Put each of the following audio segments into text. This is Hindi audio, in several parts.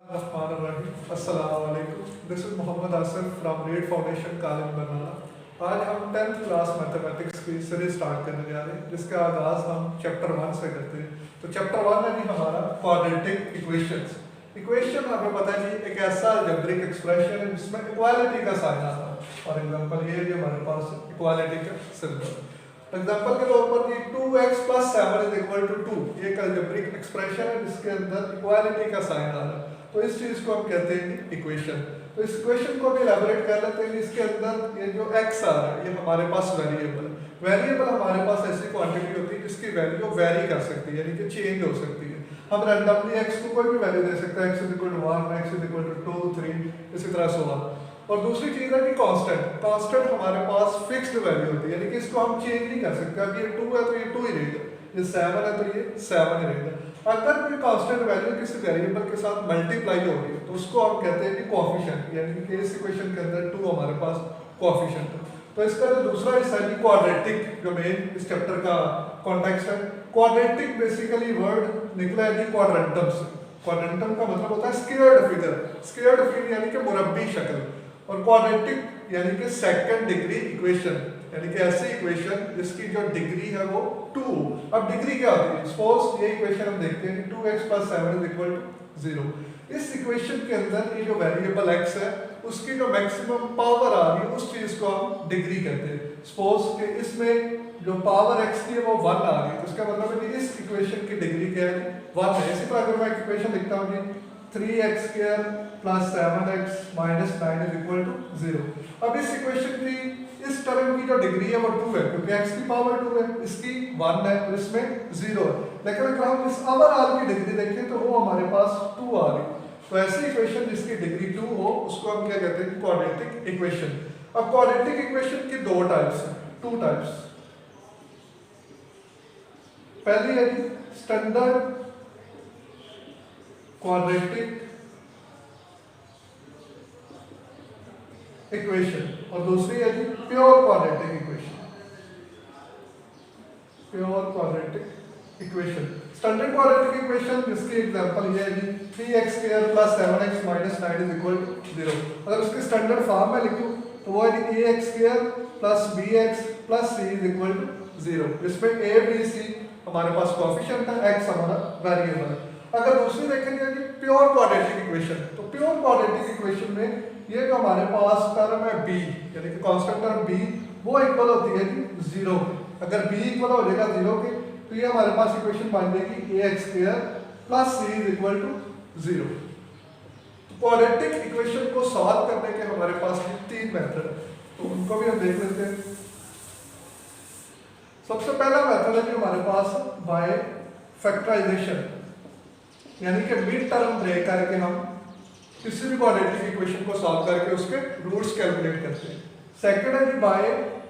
Assalamualaikum. This is Mohammad Asif from Reid Foundation College Barnala. आज हम 10th क्लास मैथमेटिक्स की सीरीज स्टार्ट करने जा रहे हैं जिसका आगाज हम चैप्टर 1 से करते हैं। तो चैप्टर 1 है जी हमारा क्वाड्रेटिक इक्वेशंस। इक्वेशन हमें पता है जी एक ऐसा अलजेब्रिक एक्सप्रेशन है जिसमें इक्वालिटी का साइन आता है। फॉर एग्जांपल ये जो हमारे पास इक्वालिटी का सिंबल, एग्जांपल के तौर पर ये 2x + 7 = 2 ये एक अलजेब्रिक एक्सप्रेशन है जिसके अंदर इक्वालिटी का साइन आ रहा है। तो इस चीज को हम कहते हैं इक्वेशन। तो इस इक्वेशन को भी इलैबोरेट कर लेते हैं। इसके अंदर ये जो x आ रहा है ये हमारे पास वेरिएबल हमारे पास ऐसी क्वांटिटी होती है जिसकी वैल्यू वेरी कर सकती है, यानी कि चेंज हो सकती है। हम रैंडमली x को कोई भी वैल्यू दे सकते हैं, x = 1, x = 2, 3, इसी तरह से होगा। और दूसरी चीज है कि कांस्टेंट हमारे पास फिक्स्ड वैल्यू होती है, यानी कि इसको हम चेंज नहीं कर सकते। अब ये 2 है तो ये 2 ही रहेगा, ये 7 है तो ये 7 ही रहेगा। अगर कोई कांस्टेंट वैल्यू किसी वेरिएबल के साथ मल्टीप्लाई हो रही है तो उसको हम कहते हैं कि कोएफिशिएंट, यानी कि इस इक्वेशन के अंदर 2 हमारे पास कोएफिशिएंट है। तो इसका जो दूसरा हिस्सा है क्वाड्रेटिक, जो मेन इस चैप्टर का कॉन्टेक्स्ट है। क्वाड्रेटिक बेसिकली वर्ड निकला है जी क्वाड्रेंटम से। क्वाड्रेंटम का मतलब होता है स्क्वायर्ड फिगर यानी कि मुरब्बी शक्ल, और क्वाड्रेटिक यानी कि सेकंड डिग्री इक्वेशन, यानी कि ऐसी इक्वेशन जिसकी जो डिग्री है वो 2। अब डिग्री क्या होती है? सपोज ये इक्वेशन हम देखते हैं कि 2x + 7 = 0। इस इक्वेशन के अंदर ये जो वेरिएबल x है उसकी जो मैक्सिमम पावर आ रही है उस चीज को हम डिग्री कहते हैं। सपोज कि इसमें जो पावर x की है वो 1 आ रही है, तो इसका मतलब है कि इस इक्वेशन की डिग्री क्या है? 1 है। इसी तरह अगर मैं इक्वेशन लिखता हूं कि 3x² + 7x - 9 = 0। अब इस इक्वेशन की इस टर्म की जो डिग्री है वो 2 है, क्योंकि x की पावर 2 है, इसकी 1 है और इसमें 0 है। लेकिन अगर हम इस ओवरऑल की डिग्री देखें तो वो हमारे पास 2 आ रही है। तो ऐसी इक्वेशन जिसकी डिग्री 2 हो उसको हम क्या कहते हैं? Quadratic equation. अब क्वाड्रेटिक इक्वेशन की दो टाइप्स हैं, 2 टाइप्स। पहली है जी स्टैंडर्ड क्वाड्रेटिक इक्वेशन और दूसरी है जी pure quadratic equation. Standard quadratic equation जिसकी एग्जांपल ये है जी 3x² + 7x - 9 = 0। अगर उसके स्टैंडर्ड फॉर्म में लिखूं तो वो है ax² + bx + c = 0, जिसमें a b c हमारे पास कोएफिशिएंट है, x हमारा वेरिएबल है। अगर दूसरी देखेंगे कि प्योर क्वाड्रेटिक इक्वेशन, तो प्योर क्वाड्रेटिक इक्वेशन में ये जो हमारे पास टर्म है b, यानी कि कांस्टेंट टर्म b, वो इक्वल होती है जी 0। अगर b इक्वल हो जाएगा 0 के तो ये हमारे पास इक्वेशन बन जाएगी ax² + c = 0। तो क्वाड्रेटिक इक्वेशन को सॉल्व करने के हमारे पास 3 मेथड है, तो उनको भी हम देख लेते हैं। सबसे पहला मेथड है जो हमारे पास बाय फैक्टराइजेशन, यानी कि मिड टर्म ब्रेक करके हम किसी भी क्वाड्रेटिक इक्वेशन को सॉल्व करके उसके रूट्स कैलकुलेट करते हैं। सेकंड है बाय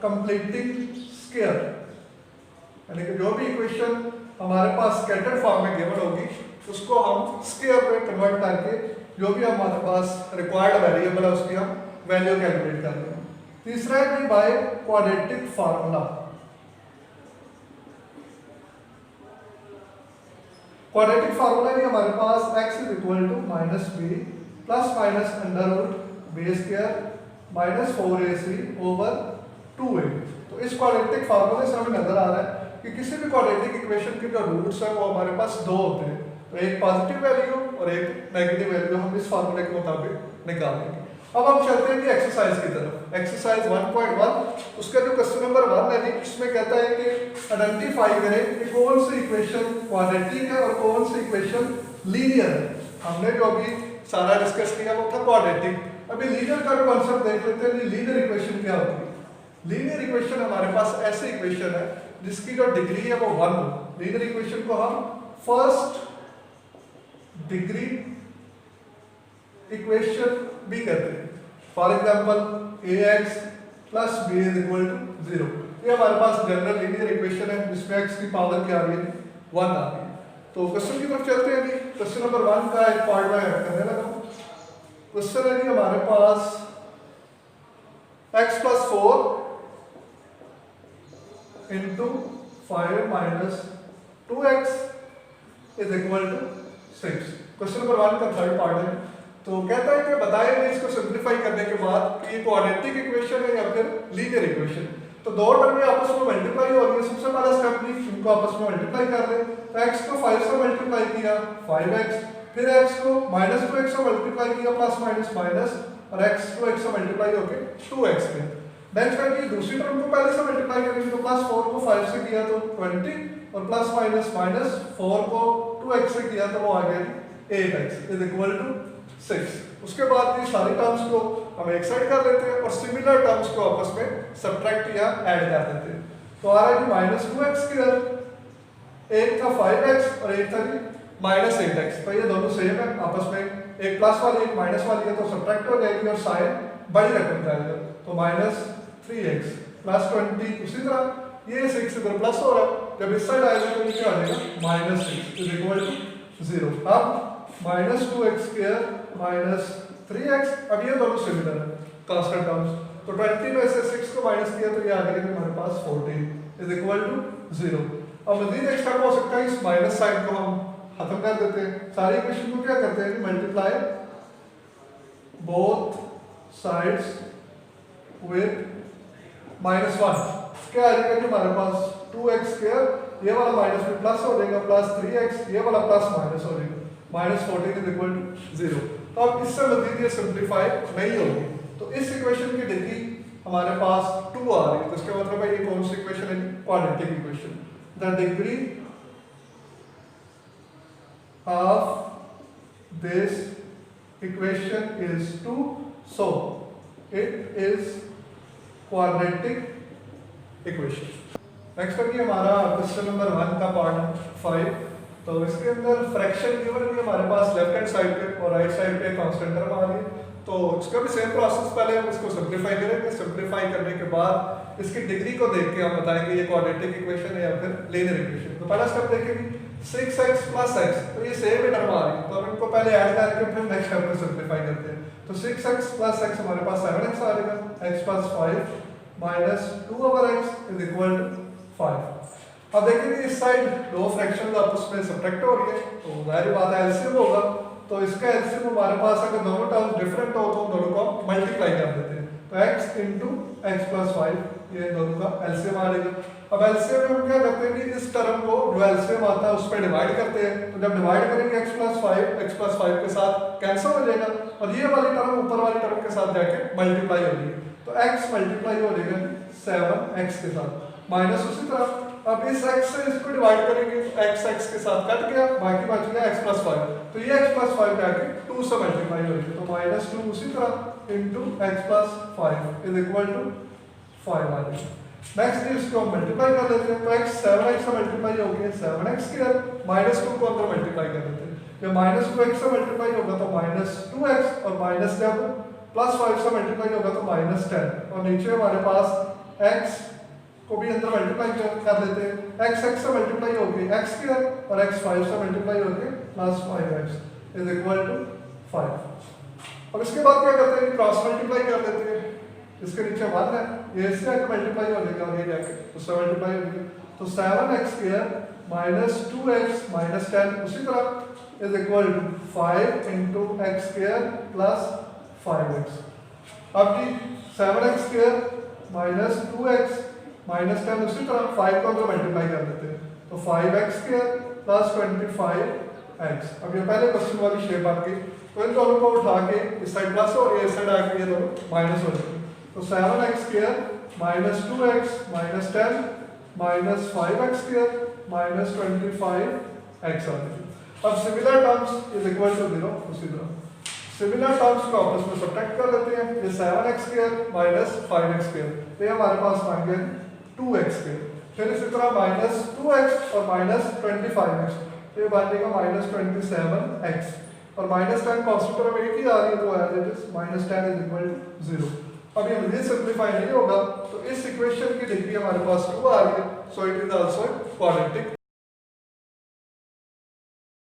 कंप्लीटिंग स्क्वायर, यानी कि जो भी इक्वेशन हमारे पास स्कैटर्ड फॉर्म में गिवन होगी उसको हम स्क्वायर में कन्वर्ट करके जो भी हमारे पास रिक्वायर्ड वेरिएबल है उसकी हम वैल्यू कैलकुलेट करते हैं। तीसरा है by quadratic formula. Quadratic formula है हमारे पास x = -b ± √b² - 4ac/2a। तो इस क्वाड्रेटिक फार्मूले से हमें नजर आ रहा है कि किसी भी क्वाड्रेटिक इक्वेशन के जो रूट्स हैं वो हमारे पास 2 होते हैं, तो एक पॉजिटिव वैल्यू और एक नेगेटिव वैल्यू हम इस फार्मूले के मुताबिक निकालेंगे। अब हम चलते हैं कि एक्सरसाइज की तरफ। एक्सरसाइज 1.1, उसका जो क्वेश्चन नंबर 1 है इसमें कहता है कि आइडेंटिफाई करें कि कौन सी इक्वेशन क्वाड्रेटिक है और कौन सी इक्वेशन लीनियर है। हमने जो अभी सारा डिस्कस किया वो था क्वाड्रेटिक। अभी लीनियर का भी कांसेप्ट देख लेते हैं। लीनियर इक्वेशन क्या होती है? लीनियर इक्वेशन हमारे पास ऐसी इक्वेशन है जिसकी जो डिग्री है वो 1 हो। लीनियर इक्वेशन को हम फर्स्ट डिग्री इक्वेशन भी कहते हैं। For example ax + b = 0। ये हमारे पास जनरल लीनियर इक्वेशन है जिसमें x की पावर क्या आ रही है? 1 आ रही है। तो क्वेश्चन की तरफ चलते हैं। क्वेश्चन नंबर 1 का एक पार्ट में ऐड करने लगा हूं। क्वेश्चन है हमारे पास x + 4 * 5 - 2x = 6। क्वेश्चन नंबर 1 का थर्ड पार्ट है। तो कहता है कि बताएं इसको सिंप्लीफाई करने के बाद कि ये क्वाड्रेटिक इक्वेशन है या फिर लीनियर इक्वेशन। तो दो टर्म में आपस में मल्टीप्लाई हो रही है। सबसे पहला स्टेप भी इनको आपस में मल्टीप्लाई कर ले। तो x को 5 से मल्टीप्लाई किया 5x, फिर x को -2x से मल्टीप्लाई किया प्लस माइनस माइनस, और x को x से मल्टीप्लाई होके 2x में। नेक्स्ट है कि दूसरी टर्म को पहले से मल्टीप्लाई करेंगे। तो प्लस 4 को 5 से किया तो 20, और प्लस माइनस माइनस 4 को 2x से किया तो वो आ गया 8x इज इक्वल टू 6। उसके बाद ये सारी टर्म्स को हम एक साइड कर लेते हैं और सिमिलर टर्म्स को आपस में सब्ट्रैक्ट या ऐड कर देते हैं। तो आ रहा है कि -2x², एक था 5x और एक था -8x। तो ये दोनों सेम है आपस में, एक प्लस वाली एक माइनस वाली है तो सब्ट्रैक्ट हो जाएगी और साइन बड़ी रकम जाएगा। तो -3x प्लस 20, उसी तरह ये 6 इधर प्लस हो रहा है, जब इस साइड आएगा तो ये आ जाएगा -6 इज इक्वल टू 0। अब -2x² -3x, अब ये दोनों सिमिलर है कांस्टेंट टर्म्स। तो 20 में से 6 को माइनस किया तो ये आ गया हमारे पास 14 इज इक्वल टू 0। अब मजीद एक स्टेप हो सकता है, इस माइनस साइन को हम खत्म कर देते हैं। सारी इक्वेशन को क्या करते हैं, मल्टीप्लाई बोथ साइड्स विद -1। क्या आ जाएगा हमारे पास 2x², ये वाला माइनस में प्लस हो जाएगा प्लस 3x, ये वाला प्लस माइनस हो जाएगा -14 इज इक्वल टू 0। तो अब इससे मजीद ये सिंप्लीफाई नहीं होगी। तो इस इक्वेशन की डिग्री हमारे पास 2 आ रही है। तो इसका मतलब है ये कौन सी इक्वेशन है, quadratic equation. The degree of this equation is 2, so it is quadratic equation. Next है कि हमारा क्वेश्चन नंबर 1 का पार्ट 5। तो इसके अंदर फ्रैक्शन गिवन भी हमारे पास लेफ्ट हैंड साइड पे और राइट साइड पे कांस्टेंट टर्म आ रही है। तो इसका भी सेम प्रोसेस, पहले हम इसको सिंप्लीफाई करेंगे। सिंप्लीफाई करने के बाद इसकी डिग्री को देख के हम बताएंगे ये क्वाड्रेटिक इक्वेशन है या फिर लीनियर इक्वेशन। तो पहला स्टेप देखेंगे 6x + x, तो ये सेम ही टर्म आ रही है, तो हम इनको पहले ऐड करके फिर नेक्स्ट स्टेप में सिंप्लीफाई करते हैं। तो 6x + x हमारे पास 7x आ जाएगा, x + 5 - 2/x is equal to 5। अब देखेंगे इस साइड दो फ्रैक्शंस आपस में सब्ट्रैक्ट हो रही है, तो जाहिर बात है एलसीएम होगा। तो इसका एलसीएम हमारे पास अगर दोनों टर्म्स डिफरेंट हो तो दोनों को हम मल्टीप्लाई कर देते हैं। तो x × x + 5, ये दोनों का एलसीएम आ जाएगा। अब एलसीएम में हम क्या करते हैं कि इस टर्म को जो एलसीएम आता है उस पर डिवाइड करते हैं। तो जब डिवाइड करेंगे x + 5 के साथ कैंसिल हो जाएगा और ये वाली टर्म ऊपर वाली टर्म के साथ जाके मल्टीप्लाई हो जाएगी। तो x मल्टीप्लाई हो जाएगा 7x के साथ, माइनस उसी तरह अब इस x से इसको डिवाइड करेंगे, x के साथ कट गया, बाकी बच गया x + 5। तो ये x + 5 जाके 2 से मल्टीप्लाई हो जाएगा। तो -2 उसी तरह into x + 5 is equal to 5 आ जाएगा। नेक्स्ट इसको हम मल्टीप्लाई कर लेते हैं। तो x 7x से मल्टीप्लाई हो गया 7x², -2 को अंदर मल्टीप्लाई कर लेते हैं। जब -2x से मल्टीप्लाई होगा तो -2x, और माइनस जब +5 से मल्टीप्लाई होगा तो -10, और नीचे हमारे पास x को भी अंदर मल्टीप्लाई कर देते हैं। x से मल्टीप्लाई हो गई x² और x 5 से मल्टीप्लाई हो गई +5x इज इक्वल टू 5। अब इसके बाद क्या करते हैं, क्रॉस मल्टीप्लाई कर देते हैं। इसके नीचे 1 है, ये इससे आके मल्टीप्लाई हो जाएगा और ये जाके उससे मल्टीप्लाई हो जाएगा। तो 7x² -2x -10 उसी तरह is equal to 5 × x² + 5x। अब जी 7x² -2x -10 उसी तरह 5 को अंदर मल्टीप्लाई कर देते हैं। तो 5x² + 25x। अब ये पहले क्वेश्चन वाली शेप आपकी, तो इन दोनों को उठा के इस साइड प्लस हो ये साइड आके ये दोनों माइनस हो जाएंगे। तो 7x² -2x -10 -5x² -25x आ जाएगी। अब similar terms is equal to 0 उसी तरह सिमिलर टर्म्स को आपस में सब्ट्रैक्ट कर लेते हैं। ये 7x² -5x², तो ये हमारे पास बन गए 2x²। फिर इसी तरह -2x और -25x, तो ये बन जाएगा -27x, और -10 कांस्टेंट टर्म एक ही आ रही है तो as it is -10 is equal to 0। अब ये मजीद सिंप्लीफाई नहीं होगा, तो इस इक्वेशन की डिग्री हमारे पास 2 आ रही है, so it is also quadratic.